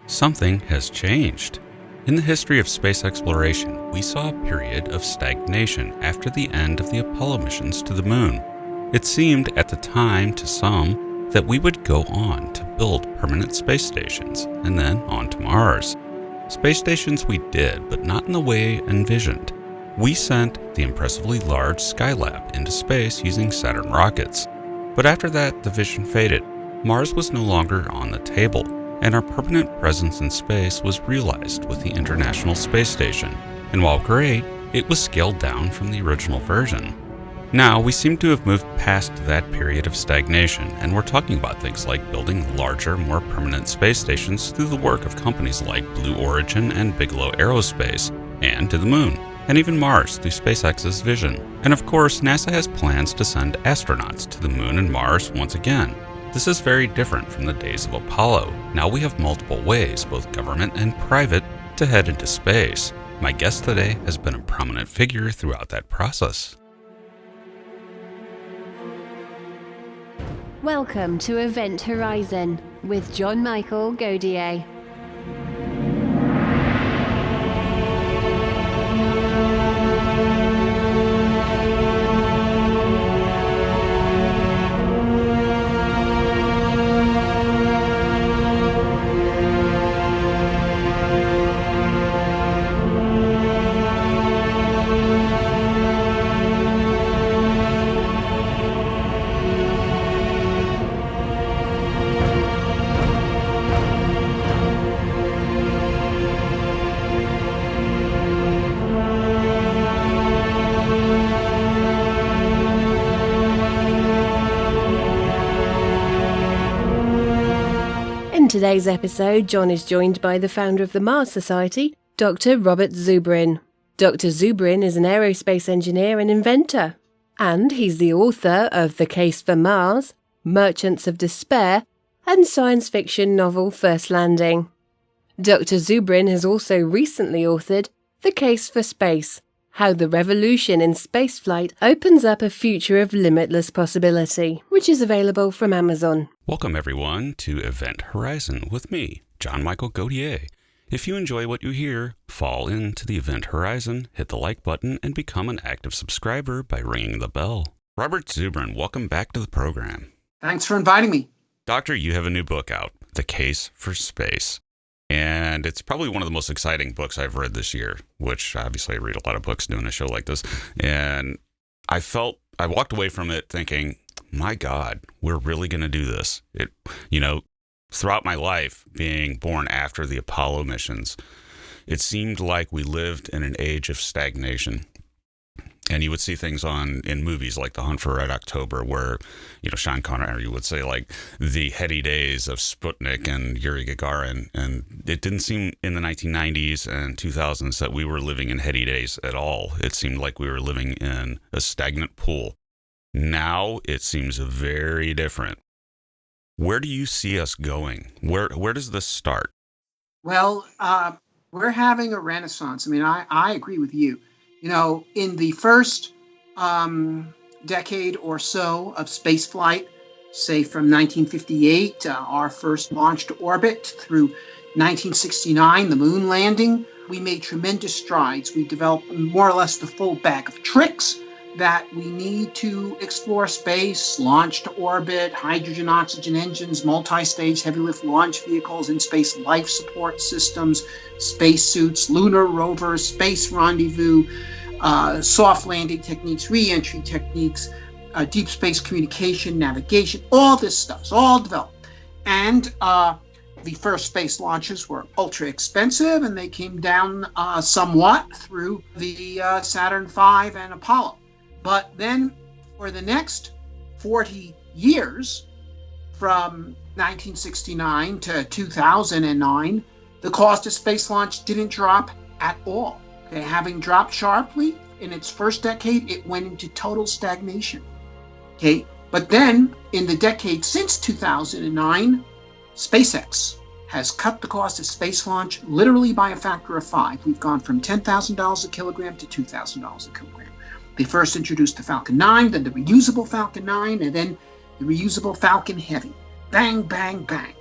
Something has changed. In the history of space exploration, we saw a period of stagnation after the end of the Apollo missions to the moon. It seemed at the time to some that we would go on to build permanent space stations and then on to Mars. Space stations we did, but not in the way envisioned. We sent the impressively large Skylab into space using Saturn rockets. But after that, the vision faded. Mars was no longer on the table, and our permanent presence in space was realized with the International Space Station. And while great, it was scaled down from the original version. Now, we seem to have moved past that period of stagnation, and we're talking about things like building larger, more permanent space stations through the work of companies like Blue Origin and Bigelow Aerospace, and to the moon, and even Mars through SpaceX's vision. And of course, NASA has plans to send astronauts to the moon and Mars once again. This is very different from the days of Apollo. Now we have multiple ways, both government and private, to head into space. My guest today has been a prominent figure throughout that process. Welcome to Event Horizon with John Michael Godlier. In today's episode, John is joined by the founder of the Mars Society, Dr. Robert Zubrin. Dr. Zubrin is an aerospace engineer and inventor, and he's the author of The Case for Mars, Merchants of Despair, and science fiction novel First Landing. Dr. Zubrin has also recently authored The Case for Space, How the Revolution in Spaceflight Opens Up a Future of Limitless Possibility, which is available from Amazon. Welcome everyone to Event Horizon with me, John Michael Godlier. If you enjoy what you hear, fall into the Event Horizon, hit the like button, and become an active subscriber by ringing the bell. Robert Zubrin, welcome back to the program. Thanks for inviting me. Doctor, you have a new book out, The Case for Space. And it's probably one of the most exciting books I've read this year, which obviously I read a lot of books doing a show like this. And I walked away from it thinking, my God, we're really going to do this. Throughout my life, being born after the Apollo missions, it seemed like we lived in an age of stagnation. And you would see things in movies like The Hunt for Red October where, Sean Connery would say like the heady days of Sputnik and Yuri Gagarin. And it didn't seem in the 1990s and 2000s that we were living in heady days at all. It seemed like we were living in a stagnant pool. Now it seems very different. Where do you see us going? Where does this start? Well, we're having a renaissance. I mean, I agree with you. In the first decade or so of spaceflight, say from 1958, our first launch to orbit, through 1969, the moon landing, we made tremendous strides. We developed more or less the full bag of tricks that we need to explore space, launch to orbit, hydrogen oxygen engines, multi-stage heavy lift launch vehicles, in-space life support systems, spacesuits, lunar rovers, space rendezvous, soft landing techniques, re-entry techniques, deep space communication, navigation, all this stuff is all developed. And the first space launches were ultra expensive, and they came down somewhat through the Saturn V and Apollo. But then for the next 40 years, from 1969 to 2009, the cost of space launch didn't drop at all. Okay, having dropped sharply in its first decade, it went into total stagnation. Okay, but then in the decade since 2009, SpaceX has cut the cost of space launch literally by a factor of 5. We've gone from $10,000 a kilogram to $2,000 a kilogram. They first introduced the Falcon 9, then the reusable Falcon 9, and then the reusable Falcon Heavy. Bang, bang, bang.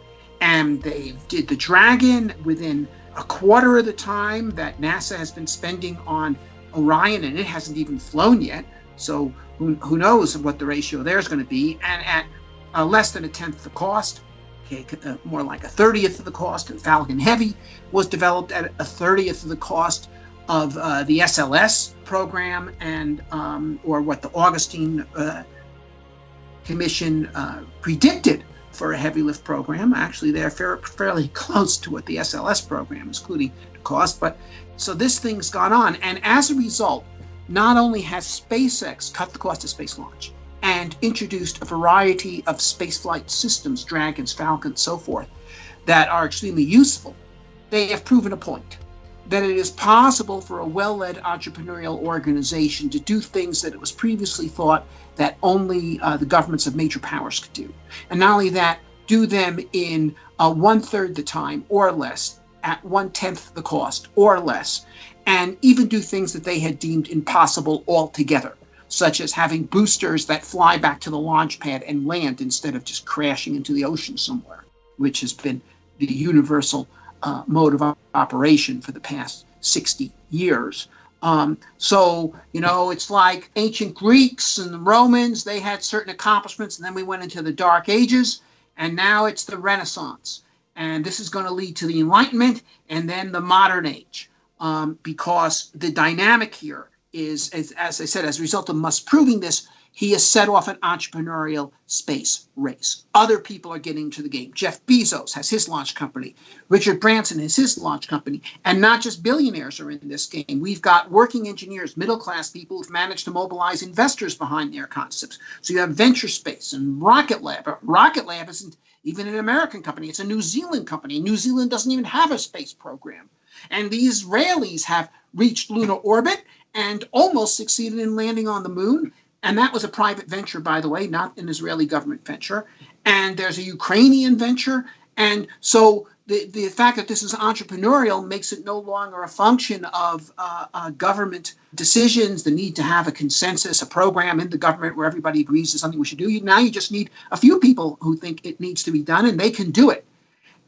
And they did the Dragon within a quarter of the time that NASA has been spending on Orion, and it hasn't even flown yet. So who knows what the ratio there is going to be. And at less than a tenth the cost, more like a 30th of the cost, and Falcon Heavy was developed at a 30th of the cost of the SLS program, and or what the Augustine Commission predicted for a heavy lift program. Actually, they're fairly close to what the SLS program is, including the cost. But so this thing's gone on, and as a result, not only has SpaceX cut the cost of space launch and introduced a variety of spaceflight systems, Dragons, Falcons, so forth, that are extremely useful, they have proven a point that it is possible for a well-led entrepreneurial organization to do things that it was previously thought that only the governments of major powers could do. And not only that, do them in 1/3 the time or less, at 1/10 the cost or less, and even do things that they had deemed impossible altogether, such as having boosters that fly back to the launch pad and land instead of just crashing into the ocean somewhere, which has been the universal mode of operation for the past 60 years. So, it's like ancient Greeks and the Romans, they had certain accomplishments, and then we went into the Dark Ages, and now it's the Renaissance. And this is going to lead to the Enlightenment and then the modern age, because the dynamic here is, as I said, as a result of Musk proving this, he has set off an entrepreneurial space race. Other people are getting into the game. Jeff Bezos has his launch company. Richard Branson has his launch company. And not just billionaires are in this game. We've got working engineers, middle-class people who've managed to mobilize investors behind their concepts. So you have Venture Space and Rocket Lab. Rocket Lab isn't even an American company. It's a New Zealand company. New Zealand doesn't even have a space program. And the Israelis have reached lunar orbit and almost succeeded in landing on the moon. And that was a private venture, by the way, not an Israeli government venture. And there's a Ukrainian venture. And so the fact that this is entrepreneurial makes it no longer a function of government decisions, the need to have a consensus, a program in the government where everybody agrees is something we should do. Now you just need a few people who think it needs to be done, and they can do it.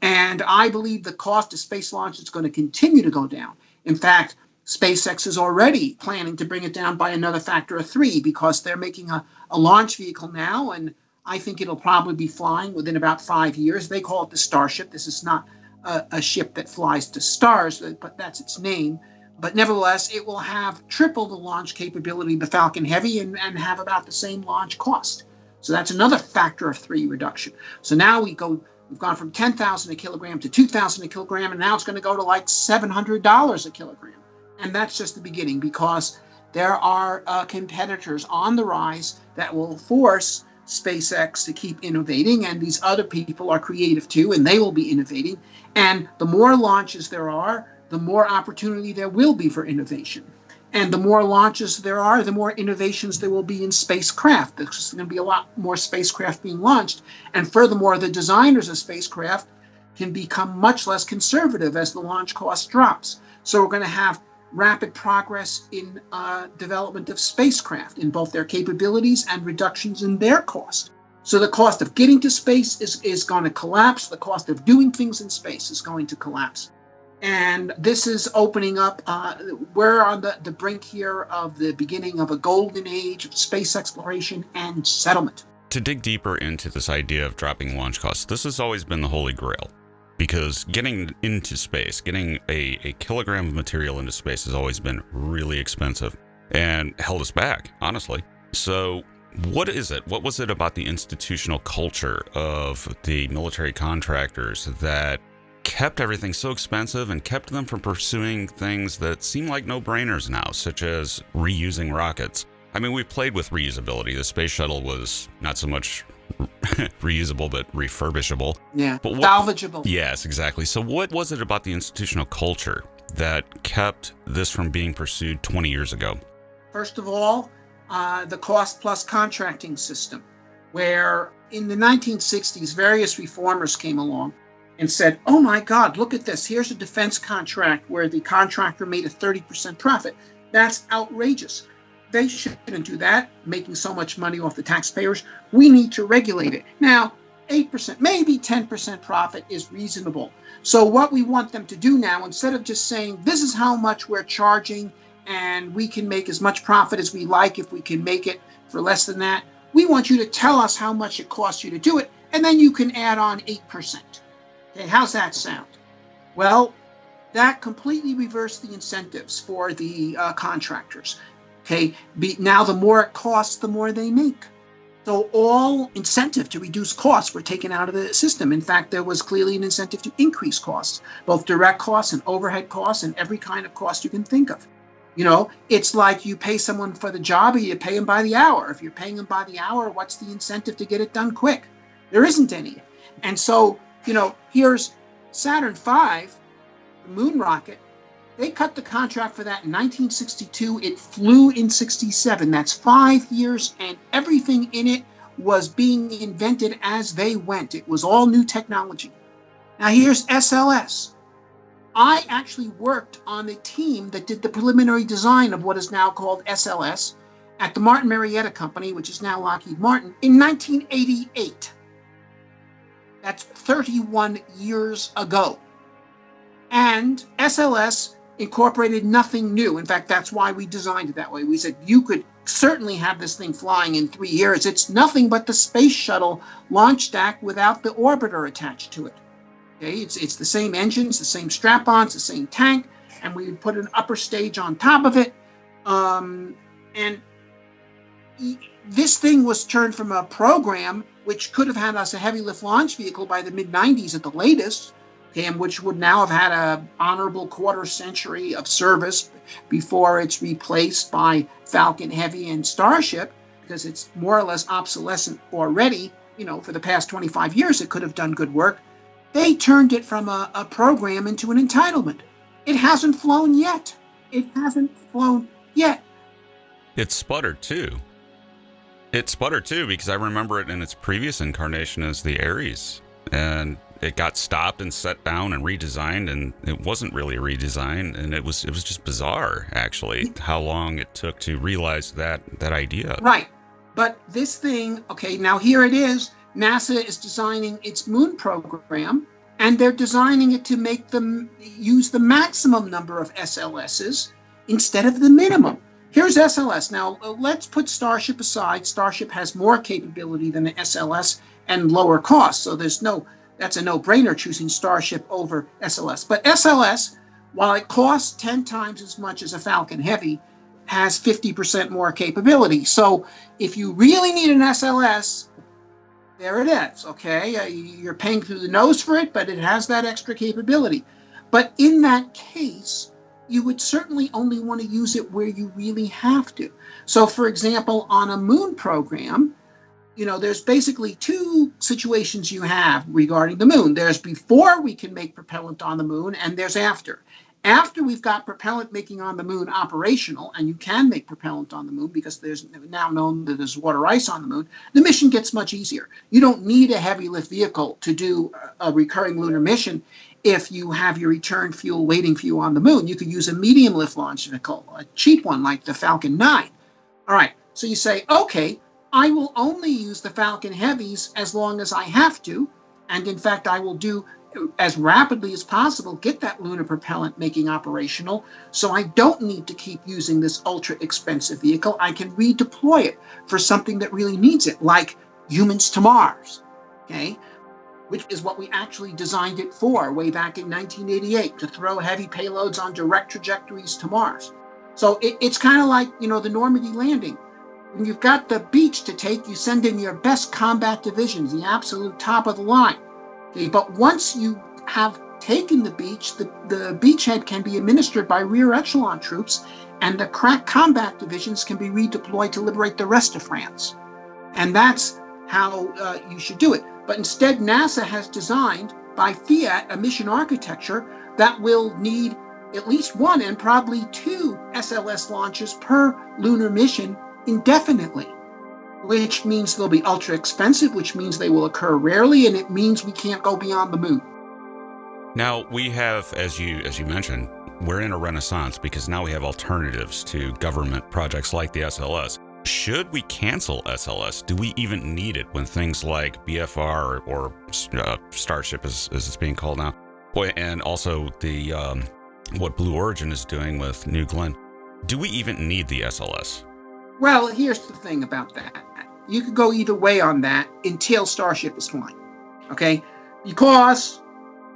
And I believe the cost of space launch is going to continue to go down. In fact, SpaceX is already planning to bring it down by another factor of 3, because they're making a launch vehicle now, and I think it'll probably be flying within about 5 years. They call it the Starship. This is not a ship that flies to stars, but that's its name. But nevertheless, it will have triple the launch capability of the Falcon Heavy and have about the same launch cost. So that's another factor of 3 reduction. So now we've gone from 10,000 a kilogram to 2,000 a kilogram, and now it's going to go to like $700 a kilogram. And that's just the beginning, because there are competitors on the rise that will force SpaceX to keep innovating, and these other people are creative too, and they will be innovating. And the more launches there are, the more opportunity there will be for innovation. And the more launches there are, the more innovations there will be in spacecraft. There's going to be a lot more spacecraft being launched. And furthermore, the designers of spacecraft can become much less conservative as the launch cost drops. So we're going to have rapid progress in development of spacecraft in both their capabilities and reductions in their cost. So the cost of getting to space is going to collapse. The cost of doing things in space is going to collapse. And this is opening up, we're on the brink here of the beginning of a golden age of space exploration and settlement. To dig deeper into this idea of dropping launch costs, this has always been the Holy Grail. Because getting into space, getting a kilogram of material into space has always been really expensive and held us back, honestly. So what is it? What was it about the institutional culture of the military contractors that kept everything so expensive and kept them from pursuing things that seem like no-brainers now, such as reusing rockets? I mean, we played with reusability. The space shuttle was not so much reusable, but refurbishable. Yeah, but salvageable. Yes, exactly. So what was it about the institutional culture that kept this from being pursued 20 years ago? First of all, the cost-plus contracting system, where in the 1960s, various reformers came along and said, oh my God, look at this. Here's a defense contract where the contractor made a 30% profit. That's outrageous. They shouldn't do that, making so much money off the taxpayers. We need to regulate it. Now, 8%, maybe 10% profit is reasonable. So what we want them to do now, instead of just saying, this is how much we're charging and we can make as much profit as we like if we can make it for less than that, we want you to tell us how much it costs you to do it, and then you can add on 8%. Okay, how's that sound? Well, that completely reversed the incentives for the contractors. Okay, now the more it costs, the more they make. So all incentive to reduce costs were taken out of the system. In fact, there was clearly an incentive to increase costs, both direct costs and overhead costs and every kind of cost you can think of. You know, it's like you pay someone for the job or you pay them by the hour. If you're paying them by the hour, what's the incentive to get it done quick? There isn't any. And so, you know, here's Saturn V, the moon rocket. They cut the contract for that in 1962. It flew in 67. That's 5 years, and everything in it was being invented as they went. It was all new technology. Now here's SLS. I actually worked on the team that did the preliminary design of what is now called SLS at the Martin Marietta Company, which is now Lockheed Martin, in 1988. That's 31 years ago. And SLS incorporated nothing new. In fact, that's why we designed it that way. We said you could certainly have this thing flying in 3 years. It's nothing but the space shuttle launch stack without the orbiter attached to it. Okay, it's the same engines, the same strap-ons, the same tank, and we would put an upper stage on top of it. And this thing was turned from a program which could have had us a heavy lift launch vehicle by the mid-90s at the latest, and which would now have had an honorable quarter century of service before it's replaced by Falcon Heavy and Starship, because it's more or less obsolescent already. You know, for the past 25 years, it could have done good work. They turned it from a program into an entitlement. It hasn't flown yet. It hasn't flown yet. It sputtered too. It sputtered too because I remember it in its previous incarnation as the Ares, and it got stopped and set down and redesigned, and it wasn't really a redesign, and it was just bizarre actually how long it took to realize that idea. Right, but this thing, okay, now here it is. NASA is designing its moon program, and they're designing it to make them use the maximum number of SLSs instead of the minimum. Here's SLS. Now, let's put Starship aside. Starship has more capability than the SLS and lower cost, so that's a no-brainer choosing Starship over SLS. But SLS, while it costs 10 times as much as a Falcon Heavy, has 50% more capability. So if you really need an SLS, there it is, okay? You're paying through the nose for it, but it has that extra capability. But in that case, you would certainly only want to use it where you really have to. So, for example, on a moon program, you know, there's basically two situations you have regarding the moon. There's before we can make propellant on the moon, and there's after. After we've got propellant making on the moon operational, and you can make propellant on the moon because there's now known that there's water ice on the moon, the mission gets much easier. You don't need a heavy lift vehicle to do a recurring lunar mission if you have your return fuel waiting for you on the moon. You could use a medium lift launch vehicle, a cheap one like the Falcon 9. All right, so you say, okay, I will only use the Falcon Heavies as long as I have to, and in fact, I will do as rapidly as possible, get that lunar propellant making operational, so I don't need to keep using this ultra expensive vehicle. I can redeploy it for something that really needs it, like humans to Mars, okay? Which is what we actually designed it for way back in 1988, to throw heavy payloads on direct trajectories to Mars. So it's kind of like, you know, the Normandy landing. When you've got the beach to take, you send in your best combat divisions, the absolute top of the line. Okay, but once you have taken the beach, the beachhead can be administered by rear echelon troops, and the crack combat divisions can be redeployed to liberate the rest of France. And that's how you should do it. But instead, NASA has designed, by fiat, a mission architecture that will need at least one and probably two SLS launches per lunar mission indefinitely, which means they'll be ultra expensive, which means they will occur rarely, and it means we can't go beyond the moon. Now we have, as you mentioned, we're in a renaissance because now we have alternatives to government projects like the SLS. should we cancel SLS? Do we even need it when things like BFR or Starship, as it's being called now, and also the what Blue Origin is doing with New Glenn? Do we even need the SLS? Well, here's the thing about that. You could go either way on that until Starship is flying, okay? Because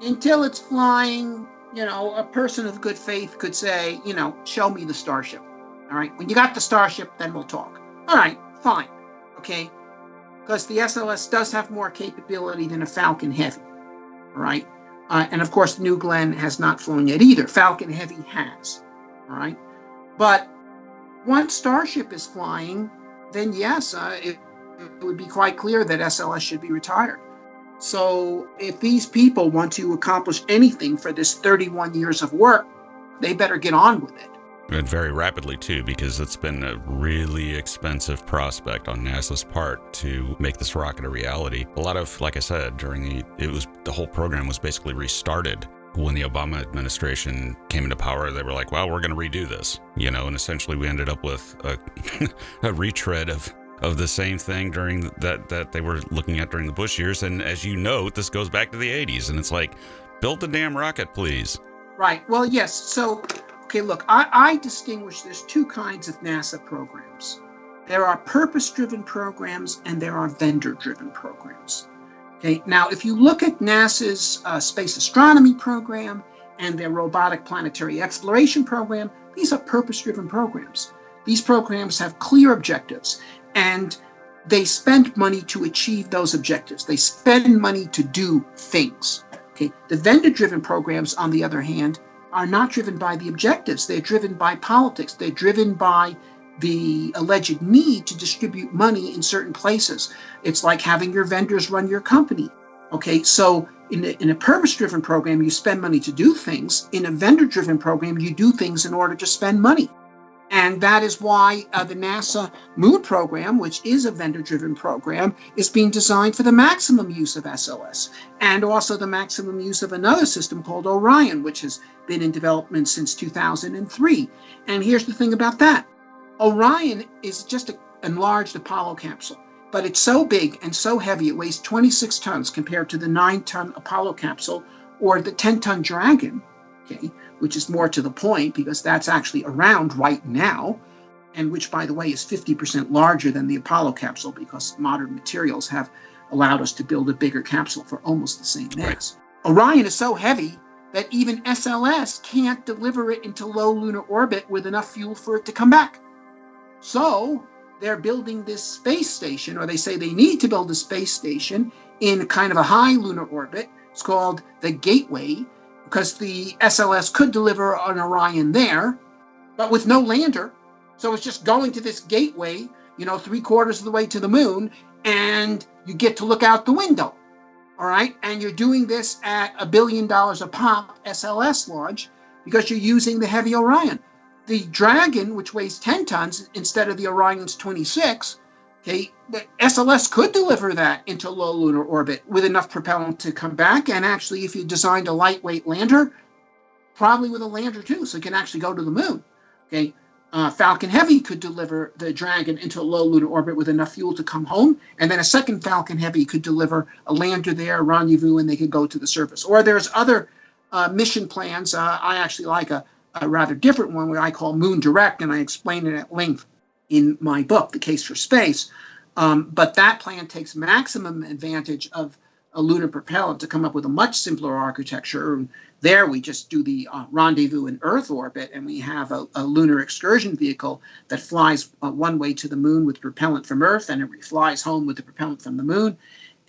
until it's flying, a person of good faith could say, show me the Starship, all right? When you got the Starship, then we'll talk. All right, fine, okay? Because the SLS does have more capability than a Falcon Heavy, all right? And of course, New Glenn has not flown yet either. Falcon Heavy has, all right? But once Starship is flying, then yes, it would be quite clear that SLS should be retired. So if these people want to accomplish anything for this 31 years of work, they better get on with it. And very rapidly, too, because it's been a really expensive prospect on NASA's part to make this rocket a reality. A lot of, like I said, the whole program was basically restarted. When the Obama administration came into power, they were like, well, we're going to redo this, and essentially we ended up with a retread of the same thing during that they were looking at during the Bush years. And as you note, this goes back to the 80s, and it's like, build the damn rocket, please. Right. Well, yes. So, okay, look, I distinguish there's two kinds of NASA programs. There are purpose-driven programs and there are vendor-driven programs. Okay, now, if you look at NASA's space astronomy program and their robotic planetary exploration program, these are purpose-driven programs. These programs have clear objectives, and they spend money to achieve those objectives. They spend money to do things. Okay, the vendor-driven programs, on the other hand, are not driven by the objectives. They're driven by politics. They're driven by the alleged need to distribute money in certain places. It's like having your vendors run your company. Okay, so in a purpose-driven program, you spend money to do things. In a vendor-driven program, you do things in order to spend money. And that is why the NASA Moon program, which is a vendor-driven program, is being designed for the maximum use of SLS and also the maximum use of another system called Orion, which has been in development since 2003. And here's the thing about that. Orion is just an enlarged Apollo capsule, but it's so big and so heavy, it weighs 26 tons compared to the 9-ton Apollo capsule or the 10-ton Dragon, okay, which is more to the point because that's actually around right now, and which, by the way, is 50% larger than the Apollo capsule because modern materials have allowed us to build a bigger capsule for almost the same mass. Right. Orion is so heavy that even SLS can't deliver it into low lunar orbit with enough fuel for it to come back. So they're building this space station, or they say they need to build a space station in kind of a high lunar orbit. It's called the Gateway, because the SLS could deliver an Orion there, but with no lander. So it's just going to this gateway, 3/4 of the way to the moon, and you get to look out the window. All right. And you're doing this at $1 billion a pop SLS launch because you're using the heavy Orion. The Dragon, which weighs 10 tons instead of the Orion's 26, okay, the SLS could deliver that into low lunar orbit with enough propellant to come back. And actually, if you designed a lightweight lander, probably with a lander too, so it can actually go to the moon. Okay, Falcon Heavy could deliver the Dragon into a low lunar orbit with enough fuel to come home. And then a second Falcon Heavy could deliver a lander there, a rendezvous, and they could go to the surface. Or there's other mission plans. I actually like a rather different one, where I call Moon Direct, and I explain it at length in my book, The Case for Space. But that plan takes maximum advantage of a lunar propellant to come up with a much simpler architecture. And there we just do the rendezvous in Earth orbit, and we have a lunar excursion vehicle that flies one way to the moon with propellant from Earth, and it flies home with the propellant from the moon.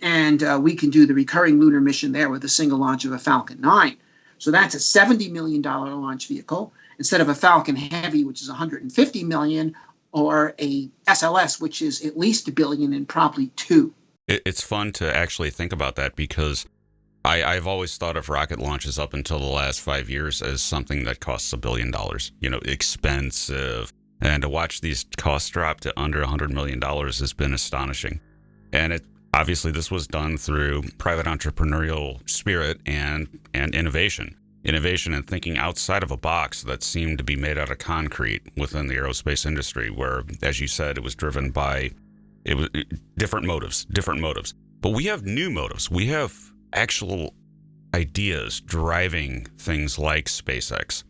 And we can do the recurring lunar mission there with a single launch of a Falcon 9. So that's a $70 million launch vehicle instead of a Falcon Heavy, which is $150 million, or a SLS, which is at least $1 billion and probably $2 billion. It's fun to actually think about that because I've always thought of rocket launches up until the last 5 years as something that costs $1 billion, expensive. And to watch these costs drop to under $100 million has been astonishing. And obviously, this was done through private entrepreneurial spirit and innovation. innovation and thinking outside of a box that seemed to be made out of concrete within the aerospace industry, where, as you said, it was driven by different motives. But we have new motives. We have actual ideas driving things like SpaceX.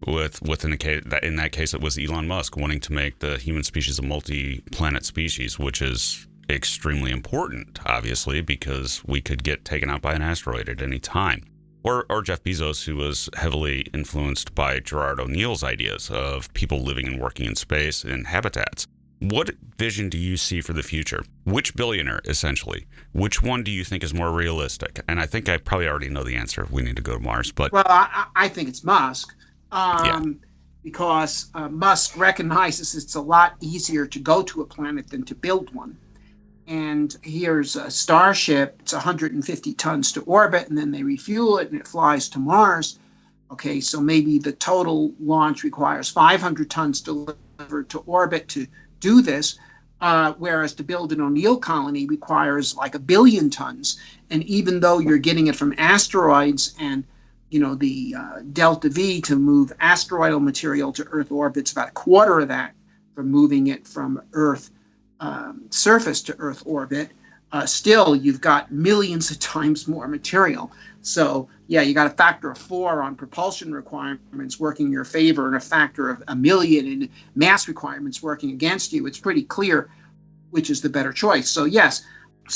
In that case, it was Elon Musk wanting to make the human species a multi-planet species, which is extremely important, obviously, because we could get taken out by an asteroid at any time. Or Jeff Bezos, who was heavily influenced by Gerard O'Neill's ideas of people living and working in space in habitats. What vision do you see for the future? Which billionaire, essentially? Which one do you think is more realistic? And I think I probably already know the answer. We need to go to Mars. But well, I think it's Musk. Because Musk recognizes it's a lot easier to go to a planet than to build one. And here's a Starship, it's 150 tons to orbit, and then they refuel it and it flies to Mars. Okay, so maybe the total launch requires 500 tons delivered to orbit to do this, whereas to build an O'Neill colony requires like 1 billion tons. And even though you're getting it from asteroids and the delta V to move asteroidal material to Earth orbit's about a quarter of that from moving it from Earth surface to Earth orbit, still you've got millions of times more material. So yeah, you got a factor of 4 on propulsion requirements working in your favor and a factor of 1 million in mass requirements working against you. It's pretty clear which is the better choice. So yes.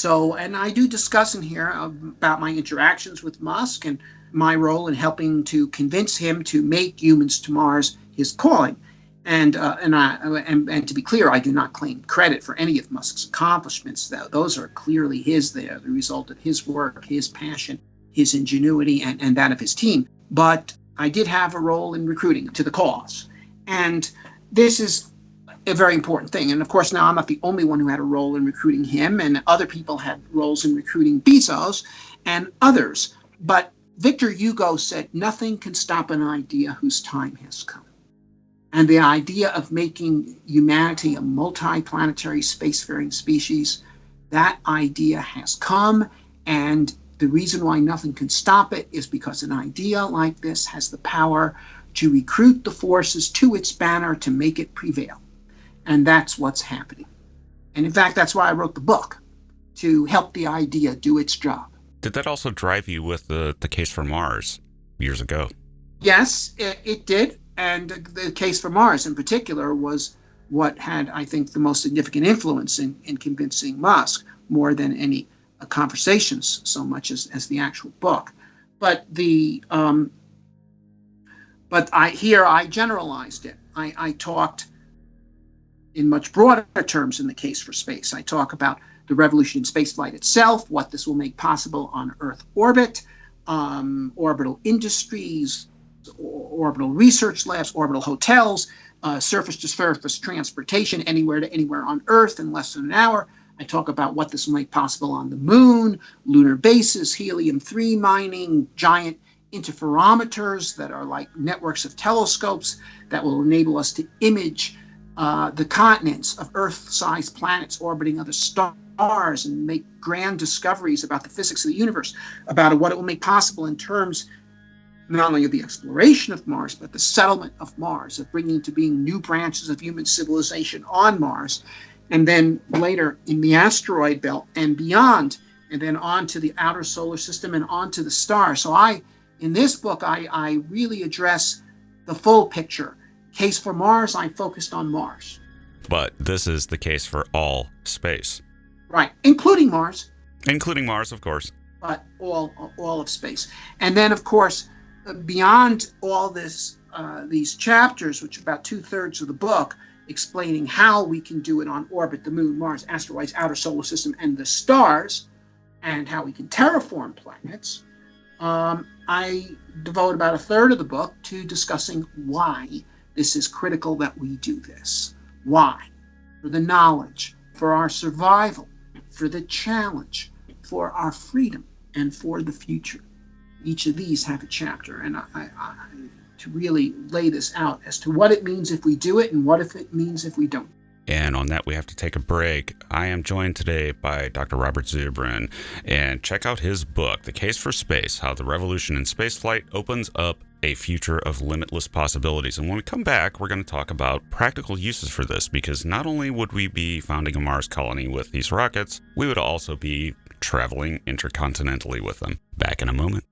And I do discuss in here about my interactions with Musk and my role in helping to convince him to make humans to Mars his calling. And to be clear, I do not claim credit for any of Musk's accomplishments. Those are clearly his. They are the result of his work, his passion, his ingenuity, and that of his team. But I did have a role in recruiting to the cause. And this is a very important thing. And of course, now I'm not the only one who had a role in recruiting him, and other people had roles in recruiting Bezos and others. But Victor Hugo said, nothing can stop an idea whose time has come. And the idea of making humanity a multi-planetary spacefaring species, that idea has come. And the reason why nothing can stop it is because an idea like this has the power to recruit the forces to its banner to make it prevail. And that's what's happening. And in fact, that's why I wrote the book, to help the idea do its job. Did that also drive you with the case for Mars years ago? Yes, it did. And the case for Mars in particular was what had, I think, the most significant influence in convincing Musk, more than any conversations so much as the actual book. But I generalized it. I talked in much broader terms in the case for space. I talk about the revolution in spaceflight itself, what this will make possible on Earth orbit, orbital industries, orbital research labs, orbital hotels, surface-to-surface transportation anywhere to anywhere on Earth in less than an hour. I talk about what this will make possible on the moon, lunar bases, helium-3 mining, giant interferometers that are like networks of telescopes that will enable us to image the continents of Earth-sized planets orbiting other stars and make grand discoveries about the physics of the universe, about what it will make possible in terms not only of the exploration of Mars, but the settlement of Mars, of bringing to being new branches of human civilization on Mars, and then later in the asteroid belt and beyond, and then on to the outer solar system and on to the stars. So in this book, I really address the full picture. Case for Mars, I focused on Mars. But this is the case for all space. Right, including Mars. Including Mars, of course. But all of space. And then, of course, beyond all this, these chapters, which are about 2/3 of the book, explaining how we can do it on orbit, the moon, Mars, asteroids, outer solar system, and the stars, and how we can terraform planets, I devote about 1/3 of the book to discussing why this is critical that we do this. Why? For the knowledge, for our survival, for the challenge, for our freedom, and for the future. Each of these have a chapter, and I to really lay this out as to what it means if we do it and what if it means if we don't. And on that, we have to take a break. I am joined today by Dr. Robert Zubrin. And check out his book, The Case for Space, How the Revolution in Spaceflight Opens Up a Future of Limitless Possibilities. And when we come back, we're going to talk about practical uses for this, because not only would we be founding a Mars colony with these rockets, we would also be traveling intercontinentally with them. Back in a moment.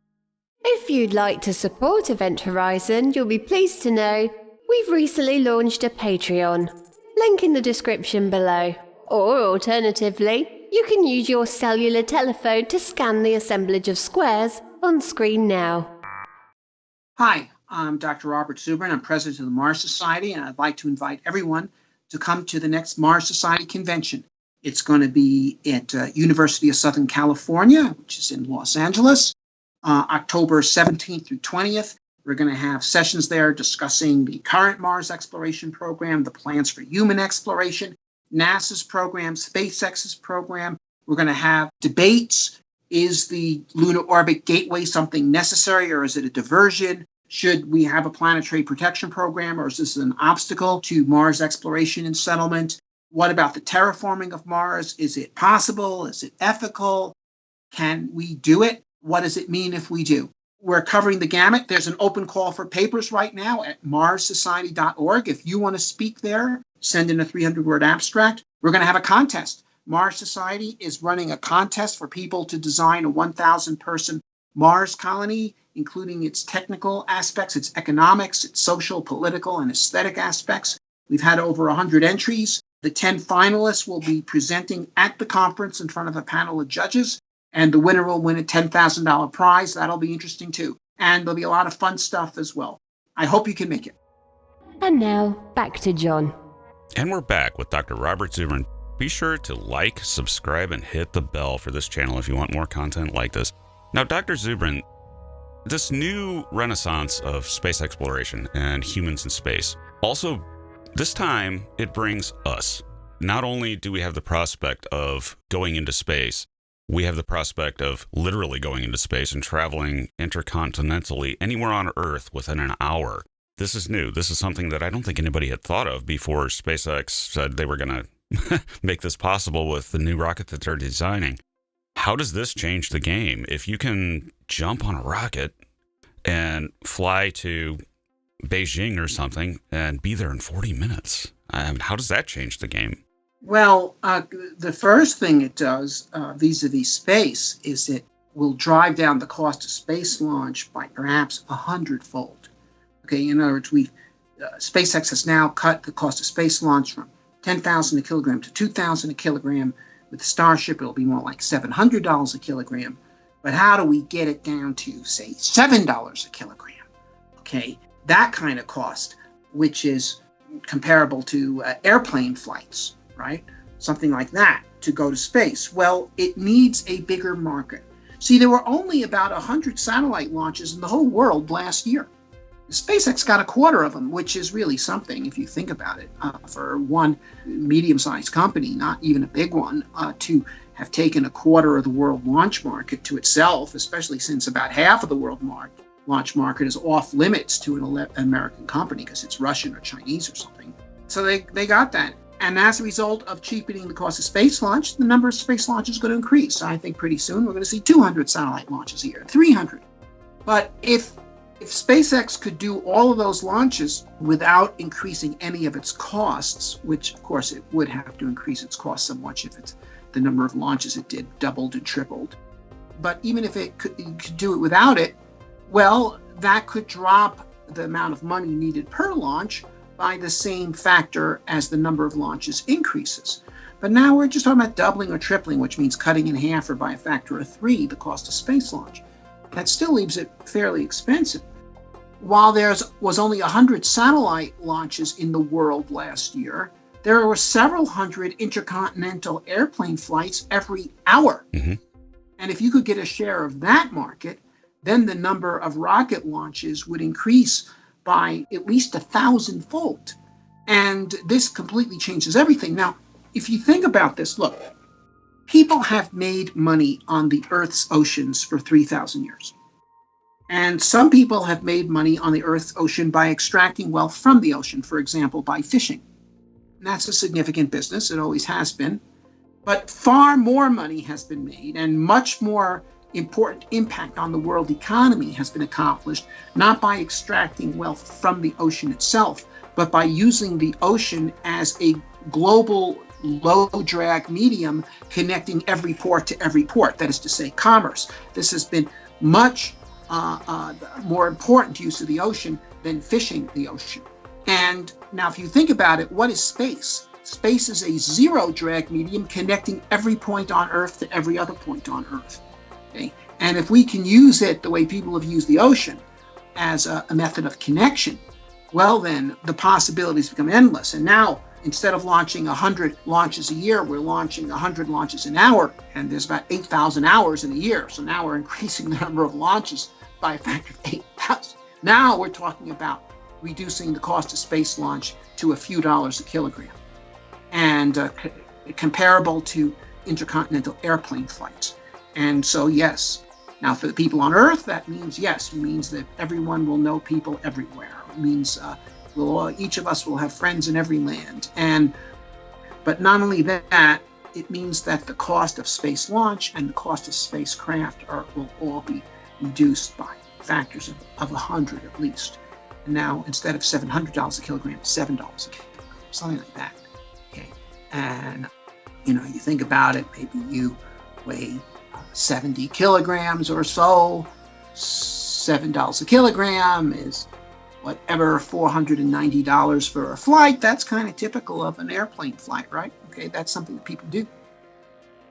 If you'd like to support Event Horizon, you'll be pleased to know we've recently launched a Patreon. Link in the description below. Or alternatively, you can use your cellular telephone to scan the assemblage of squares on screen now. Hi, I'm Dr. Robert Zubrin. I'm president of the Mars Society, and I'd like to invite everyone to come to the next Mars Society convention. It's going to be at University of Southern California, which is in Los Angeles, October 17th through 20th. We're going to have sessions there discussing the current Mars exploration program, the plans for human exploration, NASA's program, SpaceX's program. We're going to have debates. Is the lunar orbit gateway something necessary, or is it a diversion? Should we have a planetary protection program, or is this an obstacle to Mars exploration and settlement? What about the terraforming of Mars? Is it possible? Is it ethical? Can we do it? What does it mean if we do? We're covering the gamut. There's an open call for papers right now at marssociety.org. If you want to speak there, send in a 300-word abstract. We're going to have a contest. Mars Society is running a contest for people to design a 1,000-person Mars colony, including its technical aspects, its economics, its social, political, and aesthetic aspects. We've had over 100 entries. The 10 finalists will be presenting at the conference in front of a panel of judges. And the winner will win a $10,000 prize. That'll be interesting too. And there'll be a lot of fun stuff as well. I hope you can make it. And now, back to John. And we're back with Dr. Robert Zubrin. Be sure to like, subscribe, and hit the bell for this channel if you want more content like this. Now, Dr. Zubrin, this new renaissance of space exploration and humans in space, also, this time, it brings us. Not only do we have the prospect of going into space, we have the prospect of literally going into space and traveling intercontinentally anywhere on Earth within an hour. This is new. This is something that I don't think anybody had thought of before SpaceX said they were going to make this possible with the new rocket that they're designing. How does this change the game? If you can jump on a rocket and fly to Beijing or something and be there in 40 minutes, how does that change the game? Well, the first thing it does vis-a-vis space is it will drive down the cost of space launch by perhaps 100-fold. Okay, in other words, SpaceX has now cut the cost of space launch from $10,000 a kilogram to $2,000 a kilogram. With Starship, it'll be more like $700 a kilogram. But how do we get it down to, say, $7 a kilogram? Okay, that kind of cost, which is comparable to airplane flights. Right? Something like that to go to space. Well, it needs a bigger market. See, there were only about 100 satellite launches in the whole world last year. SpaceX got a quarter of them, which is really something if you think about it. For one medium-sized company, not even a big one, to have taken a quarter of the world launch market to itself, especially since about half of the world launch market is off limits to an American company because it's Russian or Chinese or something. So they got that. And as a result of cheapening the cost of space launch, the number of space launches is going to increase. I think pretty soon we're going to see 200 satellite launches a year, 300. But if SpaceX could do all of those launches without increasing any of its costs, which of course it would have to increase its costs so much if the number of launches it did doubled and tripled. But even if it could do it without it, well, that could drop the amount of money needed per launch by the same factor as the number of launches increases. But now we're just talking about doubling or tripling, which means cutting in half or by a factor of 3 the cost of space launch. That still leaves it fairly expensive. While there was only 100 satellite launches in the world last year, there were several hundred intercontinental airplane flights every hour. Mm-hmm. And if you could get a share of that market, then the number of rocket launches would increase by at least 1,000-fold. And this completely changes everything. Now, if you think about this, look, people have made money on the Earth's oceans for 3,000 years. And some people have made money on the Earth's ocean by extracting wealth from the ocean, for example, by fishing. And that's a significant business. It always has been. But far more money has been made and much more important impact on the world economy has been accomplished, not by extracting wealth from the ocean itself, but by using the ocean as a global low drag medium connecting every port to every port, that is to say, commerce. This has been much more important use of the ocean than fishing the ocean. And now, if you think about it, what is space? Space is a zero drag medium connecting every point on Earth to every other point on Earth. Okay? And if we can use it the way people have used the ocean as a method of connection, well, then the possibilities become endless. And now, instead of launching 100 launches a year, we're launching 100 launches an hour, and there's about 8,000 hours in a year. So now we're increasing the number of launches by a factor of 8,000. Now we're talking about reducing the cost of space launch to a few dollars a kilogram, and comparable to intercontinental airplane flights. And so, yes, now for the people on Earth, that means, yes, it means that everyone will know people everywhere. It means each of us will have friends in every land. But not only that, it means that the cost of space launch and the cost of spacecraft will all be reduced by factors of 100 at least. And now, instead of $700 a kilogram, $7 a kilogram, something like that. Okay, and you think about it. Maybe you weigh 70 kilograms or so. $7 a kilogram is whatever, $490 for a flight. That's kind of typical of an airplane flight, right? Okay, that's something that people do.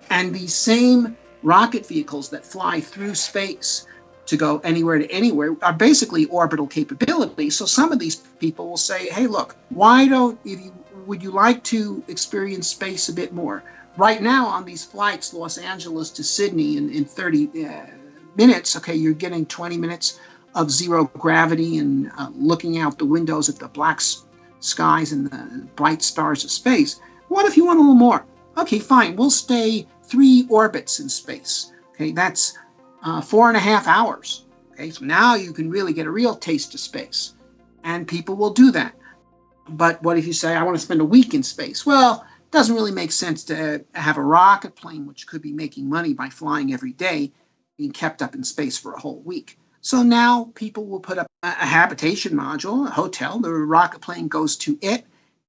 And these same rocket vehicles that fly through space to go anywhere to anywhere are basically orbital capability. So some of these people will say, hey, look, would you like to experience space a bit more? Right now on these flights, Los Angeles to Sydney in 30 minutes, okay, you're getting 20 minutes of zero gravity and looking out the windows at the black skies and the bright stars of space. What if you want a little more? Okay, fine, we'll stay 3 orbits in space. Okay, that's 4.5 hours. Okay, so now you can really get a real taste of space, and people will do that. But what if you say, I want to spend a week in space? Well, it doesn't really make sense to have a rocket plane, which could be making money by flying every day, being kept up in space for a whole week. So now people will put up a habitation module, a hotel. The rocket plane goes to it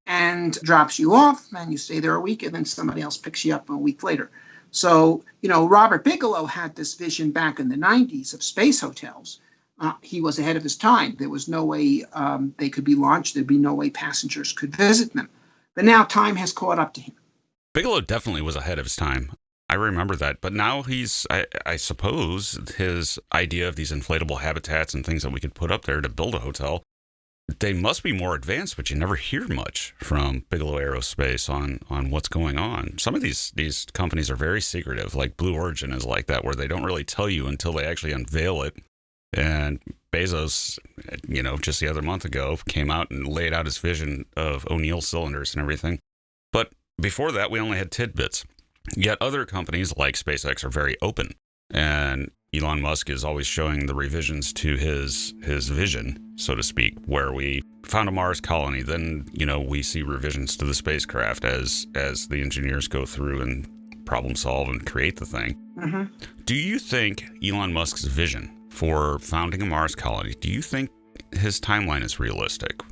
and drops you off, and you stay there a week, and then somebody else picks you up a week later. So, Robert Bigelow had this vision back in the 90s of space hotels. He was ahead of his time. There was no way they could be launched. There'd be no way passengers could visit them. But now time has caught up to him. Bigelow definitely was ahead of his time. I remember that. But now I suppose his idea of these inflatable habitats and things that we could put up there to build a hotel, they must be more advanced, but you never hear much from Bigelow Aerospace on what's going on. Some of these companies are very secretive, like Blue Origin is like that, where they don't really tell you until they actually unveil it. And Bezos, just the other month ago, came out and laid out his vision of O'Neill cylinders and everything. But before that, we only had tidbits. Yet other companies like SpaceX are very open. And Elon Musk is always showing the revisions to his vision, so to speak, where we found a Mars colony. Then, we see revisions to the spacecraft as the engineers go through and problem solve and create the thing. Mm-hmm. Do you think Elon Musk's vision for founding a Mars colony, do you think his timeline is realistic?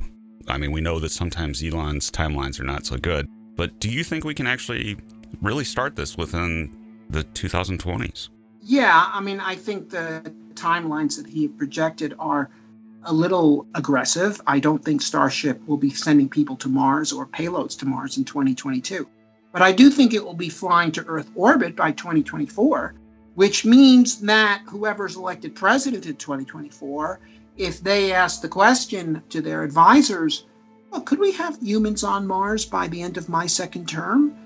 I mean, we know that sometimes Elon's timelines are not so good, but do you think we can actually really start this within the 2020s? Yeah, I think the timelines that he projected are a little aggressive. I don't think Starship will be sending people to Mars or payloads to Mars in 2022. But I do think it will be flying to Earth orbit by 2024, which means that whoever's elected president in 2024, if they ask the question to their advisors, well, could we have humans on Mars by the end of my second term?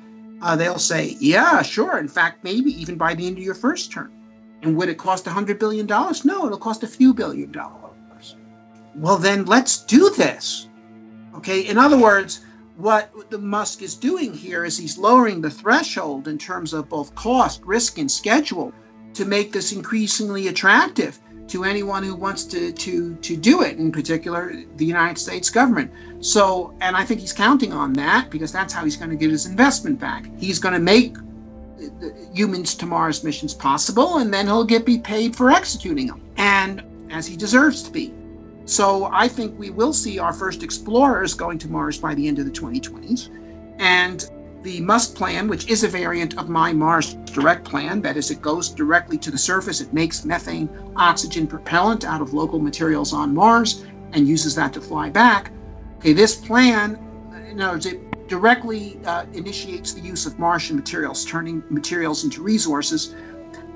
They'll say, yeah, sure. In fact, maybe even by the end of your first term. And would it cost $100 billion? No, it'll cost a few $1 billion. Well, then let's do this. Okay, in other words, what the Musk is doing here is he's lowering the threshold in terms of both cost, risk, and schedule to make this increasingly attractive to anyone who wants to do it, in particular the United States government. So, and I think he's counting on that because that's how he's going to get his investment back. He's going to make humans to Mars missions possible, and then he'll be paid for executing them, and as he deserves to be. So I think we will see our first explorers going to Mars by the end of the 2020s. And the Musk plan, which is a variant of my Mars Direct plan, that is, it goes directly to the surface, it makes methane oxygen propellant out of local materials on Mars and uses that to fly back. Okay, this plan, in other words, it directly initiates the use of Martian materials, turning materials into resources.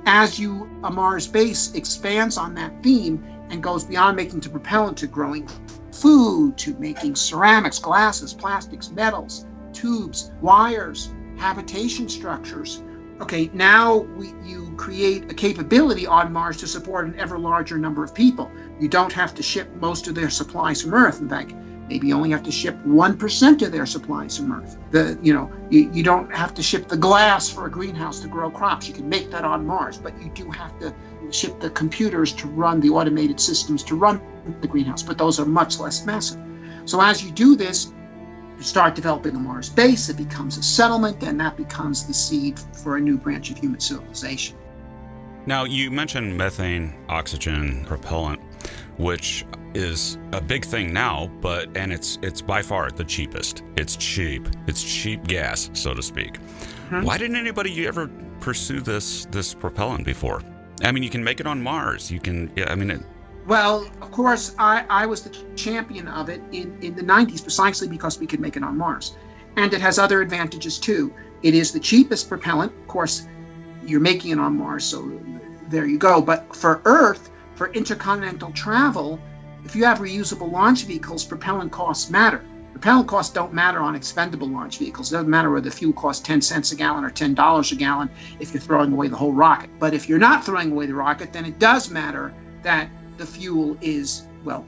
As a Mars base expands on that theme and goes beyond making to propellant to growing food, to making ceramics, glasses, plastics, metals, tubes, wires, habitation structures. Okay, now you create a capability on Mars to support an ever larger number of people. You don't have to ship most of their supplies from Earth. In fact, maybe you only have to ship 1% of their supplies from Earth. You don't have to ship the glass for a greenhouse to grow crops. You can make that on Mars, but you do have to ship the computers to run the automated systems to run the greenhouse, but those are much less massive. So as you do this, you start developing a Mars base, it becomes a settlement, and that becomes the seed for a new branch of human civilization. Now, you mentioned methane oxygen propellant, which is a big thing now, and it's by far the cheapest. It's cheap gas, so to speak. Why didn't anybody ever pursue this propellant before? I mean, you can make it on Mars. Well, of course, I was the champion of it in the 90s, precisely because we could make it on Mars. And it has other advantages, too. It is the cheapest propellant. Of course, you're making it on Mars, so there you go. But for Earth, for intercontinental travel, if you have reusable launch vehicles, propellant costs matter. Propellant costs don't matter on expendable launch vehicles. It doesn't matter whether the fuel costs 10 cents a gallon or $10 a gallon if you're throwing away the whole rocket. But if you're not throwing away the rocket, then it does matter that the fuel is, well,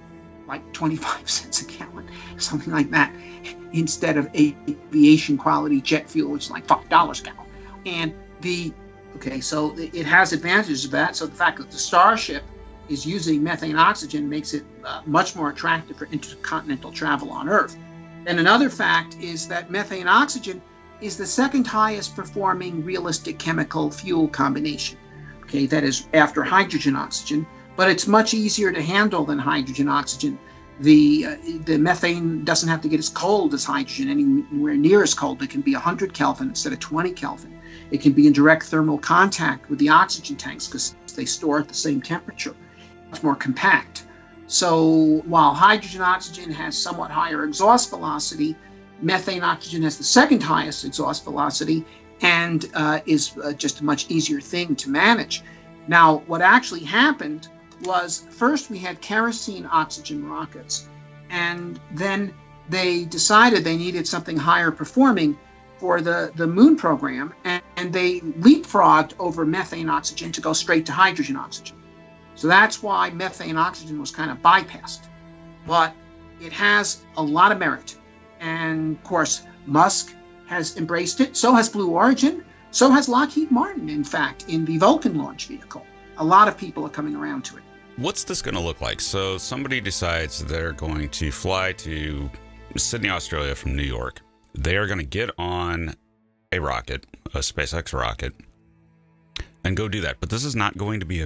like 25 cents a gallon, something like that, instead of aviation quality jet fuel, which is like $5 a gallon. And so it has advantages of that. So the fact that the Starship is using methane oxygen makes it much more attractive for intercontinental travel on Earth. And another fact is that methane oxygen is the second highest performing realistic chemical fuel combination. Okay, that is after hydrogen oxygen, but it's much easier to handle than hydrogen oxygen. The methane doesn't have to get as cold as hydrogen, anywhere near as cold. It can be 100 Kelvin instead of 20 Kelvin. It can be in direct thermal contact with the oxygen tanks because they store at the same temperature. Much more compact. So while hydrogen oxygen has somewhat higher exhaust velocity, methane oxygen has the second highest exhaust velocity and is just a much easier thing to manage. Now, what actually happened was first we had kerosene oxygen rockets, and then they decided they needed something higher performing for the moon program, and they leapfrogged over methane oxygen to go straight to hydrogen oxygen. So that's why methane oxygen was kind of bypassed. But it has a lot of merit. And of course, Musk has embraced it. So has Blue Origin. So has Lockheed Martin, in fact, in the Vulcan launch vehicle. A lot of people are coming around to it. What's this going to look like? So somebody decides they're going to fly to Sydney, Australia from New York. They are going to get on a rocket, a SpaceX rocket, and go do that. But this is not going to be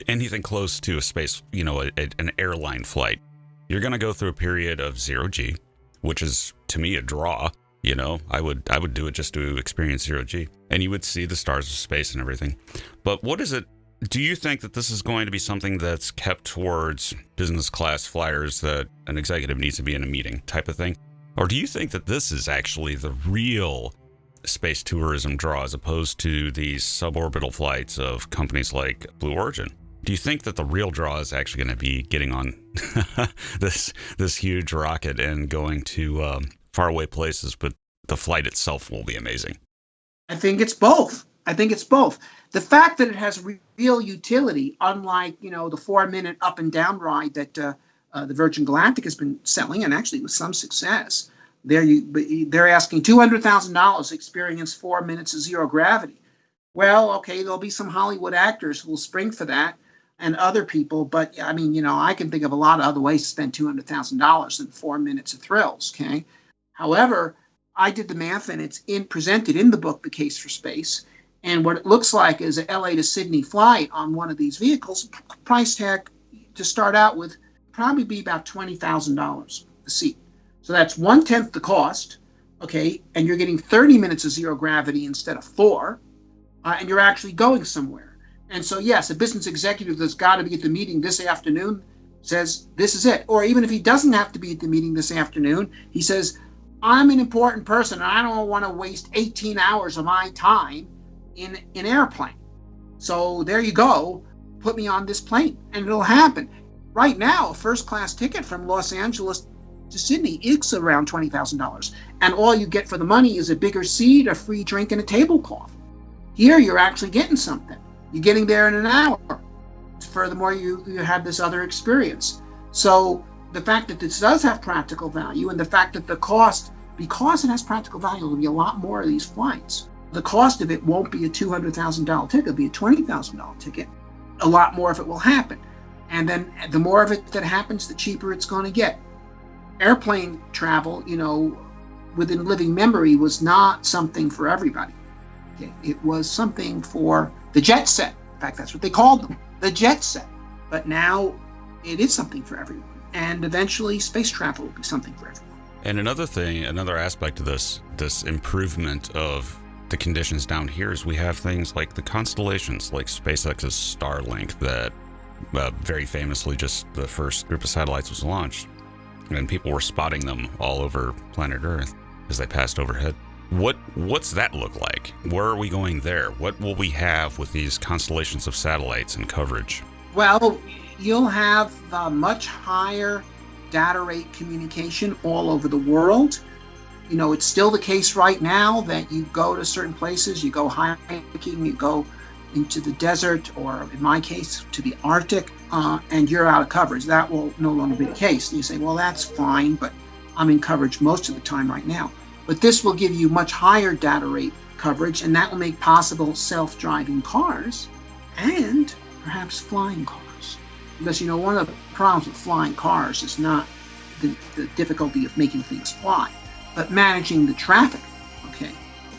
anything close to a space, an airline flight. You're going to go through a period of 0G, which is, to me, a draw. I would do it just to experience 0G. And you would see the stars of space and everything. But what is it? Do you think that this is going to be something that's kept towards business class flyers that an executive needs to be in a meeting type of thing? Or do you think that this is actually the real space tourism draw as opposed to these suborbital flights of companies like Blue Origin? Do you think that the real draw is actually going to be getting on this huge rocket and going to faraway places, but the flight itself will be amazing? I think it's both. The fact that it has real utility, unlike, the 4-minute up and down ride that the Virgin Galactic has been selling, and actually with some success. They're asking $200,000 to experience 4 minutes of zero gravity. Well, okay, there'll be some Hollywood actors who will spring for that. and other people. But I mean, I can think of a lot of other ways to spend $200,000 in 4 minutes of thrills. Okay. However, I did the math, and it's presented in the book, The Case for Space. And what it looks like is an LA to Sydney flight on one of these vehicles, price tag to start out with, probably be about $20,000 a seat. So that's 1/10 the cost, okay? And you're getting 30 minutes of zero gravity instead of 4, and you're actually going somewhere. And so, yes, a business executive that's got to be at the meeting this afternoon says, this is it. Or even if he doesn't have to be at the meeting this afternoon, he says, I'm an important person, and I don't want to waste 18 hours of my time in an airplane. So there you go. Put me on this plane, and it'll happen. Right now, a first-class ticket from Los Angeles to Sydney is around $20,000, and all you get for the money is a bigger seat, a free drink, and a tablecloth. Here, you're actually getting something. You're getting there in an hour. Furthermore, you have this other experience. So the fact that this does have practical value, and the fact that the cost, because it has practical value, will be a lot more of these flights. The cost of it won't be a $200,000 ticket, it'll be a $20,000 ticket. A lot more of it will happen. And then the more of it that happens, the cheaper it's going to get. Airplane travel, within living memory, was not something for everybody. Okay? It was something for the jet set. In fact, that's what they called them, the jet set. But now it is something for everyone. And eventually space travel will be something for everyone. And another aspect of this improvement of the conditions down here is we have things like the Constellations, like SpaceX's Starlink, that very famously just the first group of satellites was launched, and people were spotting them all over planet Earth as they passed overhead. What's that look like? Where are we going there? What will we have with these constellations of satellites and coverage? Well, you'll have much higher data rate communication all over the world. It's still the case right now that you go to certain places, you go hiking, you go into the desert, or in my case, to the Arctic, and you're out of coverage. That will no longer be the case. And you say, well, that's fine, but I'm in coverage most of the time right now. But this will give you much higher data rate coverage, and that will make possible self-driving cars and perhaps flying cars. Because, one of the problems with flying cars is not the difficulty of making things fly, but managing the traffic, okay?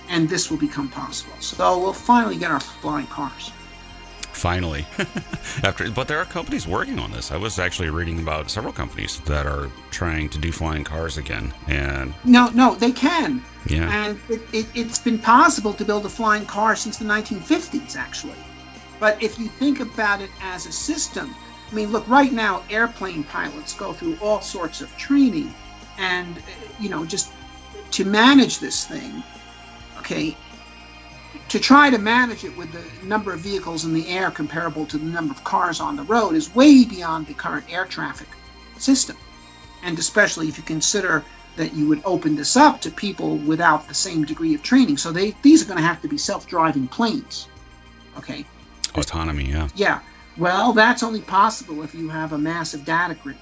And this will become possible. So we'll finally get our flying cars. Finally. But there are companies working on this. I was actually reading about several companies that are trying to do flying cars again. And No, they can. Yeah. And it's been possible to build a flying car since the 1950s, actually. But if you think about it as a system, I mean, look, right now, airplane pilots go through all sorts of training and, just to manage this thing, okay, to try to manage it with the number of vehicles in the air comparable to the number of cars on the road is way beyond the current air traffic system. And especially if you consider that you would open this up to people without the same degree of training. So these are going to have to be self-driving planes, okay? Autonomy, yeah. Yeah. Well, that's only possible if you have a massive data grid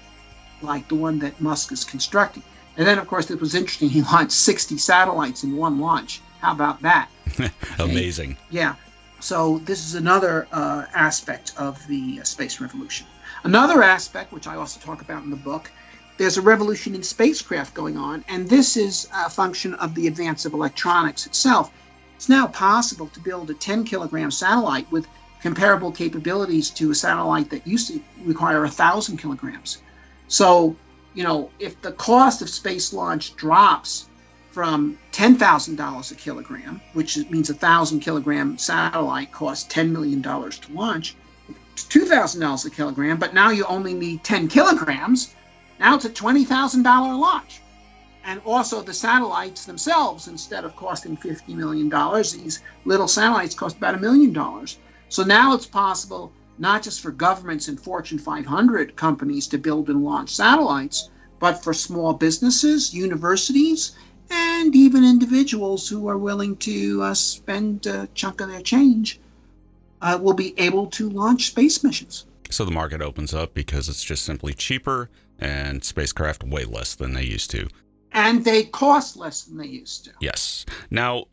like the one that Musk is constructing. And then, of course, it was interesting. He launched 60 satellites in one launch. How about that? Okay. Amazing. Yeah. So this is another aspect of the space revolution. Another aspect, which I also talk about in the book, there's a revolution in spacecraft going on, and this is a function of the advance of electronics itself. It's now possible to build a 10-kilogram satellite with comparable capabilities to a satellite that used to require 1,000 kilograms. So, if the cost of space launch drops from $10,000 a kilogram, which means a 1,000-kilogram satellite costs $10 million to launch, to $2,000 a kilogram, but now you only need 10 kilograms, now it's a $20,000 launch. And also the satellites themselves, instead of costing $50 million, these little satellites cost about $1 million. So now it's possible not just for governments and Fortune 500 companies to build and launch satellites, but for small businesses, universities, and even individuals who are willing to spend a chunk of their change will be able to launch space missions. So the market opens up because it's just simply cheaper and spacecraft way less than they used to. And they cost less than they used to. Yes. Now,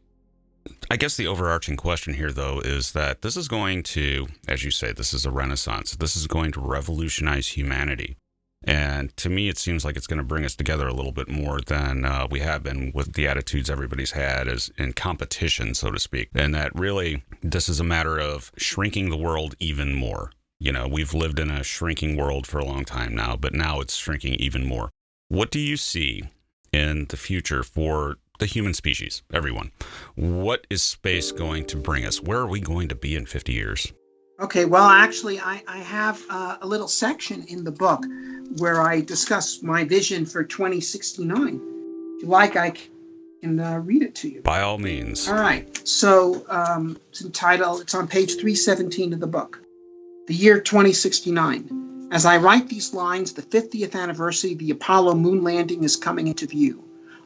I guess the overarching question here, though, is that this is going to, as you say, this is a renaissance. This is going to revolutionize humanity. And to me, it seems like it's going to bring us together a little bit more than we have been with the attitudes everybody's had as in competition, so to speak. And that really, this is a matter of shrinking the world even more. You know, we've lived in a shrinking world for a long time now, but now it's shrinking even more. What do you see in the future for the human species, everyone? What is space going to bring us? Where are we going to be in 50 years? Okay, well, actually, I have a little section in the book where I discuss my vision for 2069. If you like, I can read it to you. By all means. All right. So it's entitled, it's on page 317 of the book, The Year 2069. As I write these lines, the 50th anniversary of the Apollo moon landing is coming into view.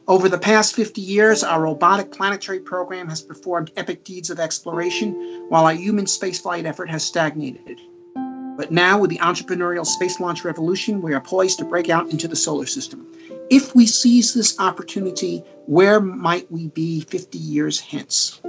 Over the past 50 years, our robotic planetary program has performed epic deeds of exploration, while our human spaceflight effort has stagnated. But now, with the entrepreneurial space launch revolution, we are poised to break out into the solar system. If we seize this opportunity, where might we be 50 years hence?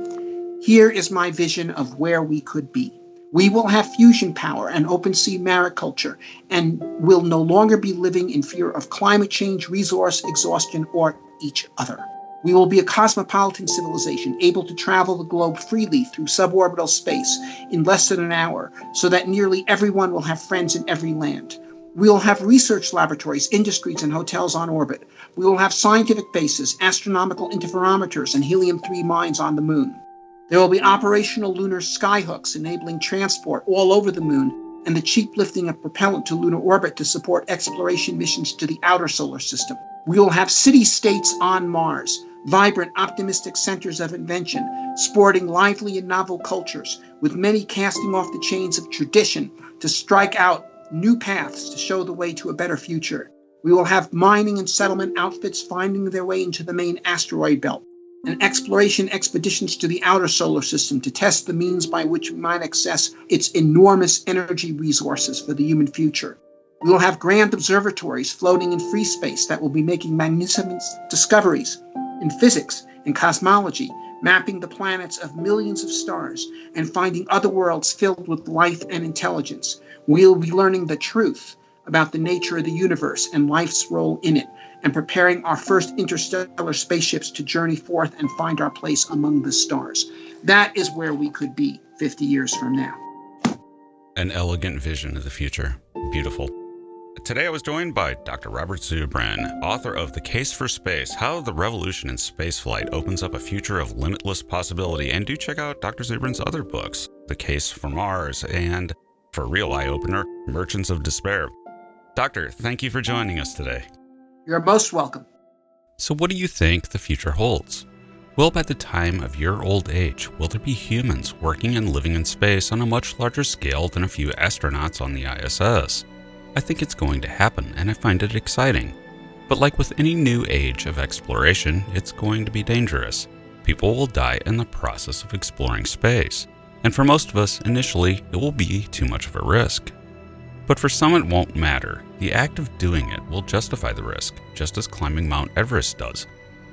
Here is my vision of where we could be. We will have fusion power and open sea mariculture, and will no longer be living in fear of climate change, resource exhaustion, or each other. We will be a cosmopolitan civilization, able to travel the globe freely through suborbital space in less than an hour, so that nearly everyone will have friends in every land. We will have research laboratories, industries, and hotels on orbit. We will have scientific bases, astronomical interferometers, and helium-3 mines on the moon. There will be operational lunar skyhooks enabling transport all over the moon, and the cheap lifting of propellant to lunar orbit to support exploration missions to the outer solar system. We will have city-states on Mars, vibrant, optimistic centers of invention, sporting lively and novel cultures, with many casting off the chains of tradition to strike out new paths to show the way to a better future. We will have mining and settlement outfits finding their way into the main asteroid belt, and exploration expeditions to the outer solar system to test the means by which we might access its enormous energy resources for the human future. We will have grand observatories floating in free space that will be making magnificent discoveries in physics and cosmology, mapping the planets of millions of stars and finding other worlds filled with life and intelligence. We'll be learning the truth about the nature of the universe and life's role in it, and preparing our first interstellar spaceships to journey forth and find our place among the stars. That is where we could be 50 years from now. An elegant vision of the future. Beautiful. Today I was joined by Dr. Robert Zubrin, author of The Case for Space, How the Revolution in Spaceflight Opens Up a Future of Limitless Possibility. And do check out Dr. Zubrin's other books, The Case for Mars and, for a real eye-opener, Merchants of Despair. Doctor, thank you for joining us today. You're most welcome. So what do you think the future holds? Well, by the time of your old age, will there be humans working and living in space on a much larger scale than a few astronauts on the ISS? I think it's going to happen, and I find it exciting. But like with any new age of exploration, it's going to be dangerous. People will die in the process of exploring space. And for most of us, initially, it will be too much of a risk. But for some it won't matter. The act of doing it will justify the risk, just as climbing Mount Everest does.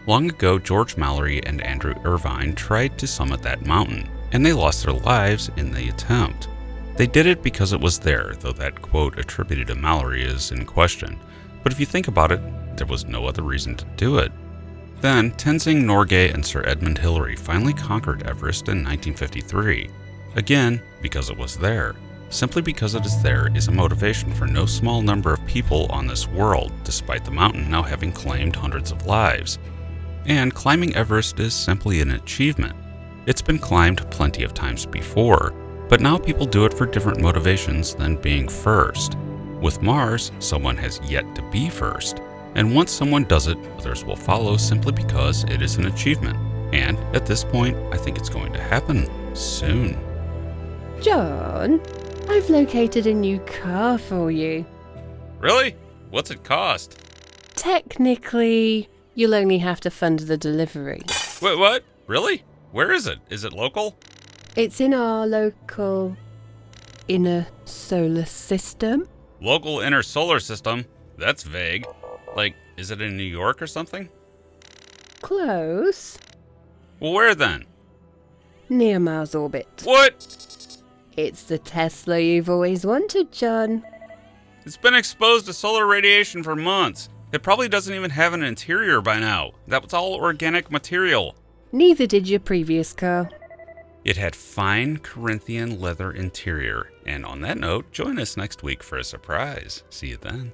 Long ago, George Mallory and Andrew Irvine tried to summit that mountain, and they lost their lives in the attempt. They did it because it was there, though that quote attributed to Mallory is in question. But if you think about it, there was no other reason to do it. Then, Tenzing Norgay and Sir Edmund Hillary finally conquered Everest in 1953. Again, because it was there. Simply because it is there is a motivation for no small number of people on this world, despite the mountain now having claimed hundreds of lives. And climbing Everest is simply an achievement. It's been climbed plenty of times before, but now people do it for different motivations than being first. With Mars, someone has yet to be first, and once someone does it, others will follow simply because it is an achievement. And at this point, I think it's going to happen soon. John, I've located a new car for you. Really? What's it cost? Technically, you'll only have to fund the delivery. Wait, what? Really? Where is it? Is it local? It's in our local inner solar system. Local inner solar system? That's vague. Like, is it in New York or something? Close. Well, where then? near Mars orbit. What? It's the Tesla you've always wanted, John. It's been exposed to solar radiation for months. It probably doesn't even have an interior by now. That was all organic material. Neither did your previous car. It had fine Corinthian leather interior. And on that note, join us next week for a surprise. See you then.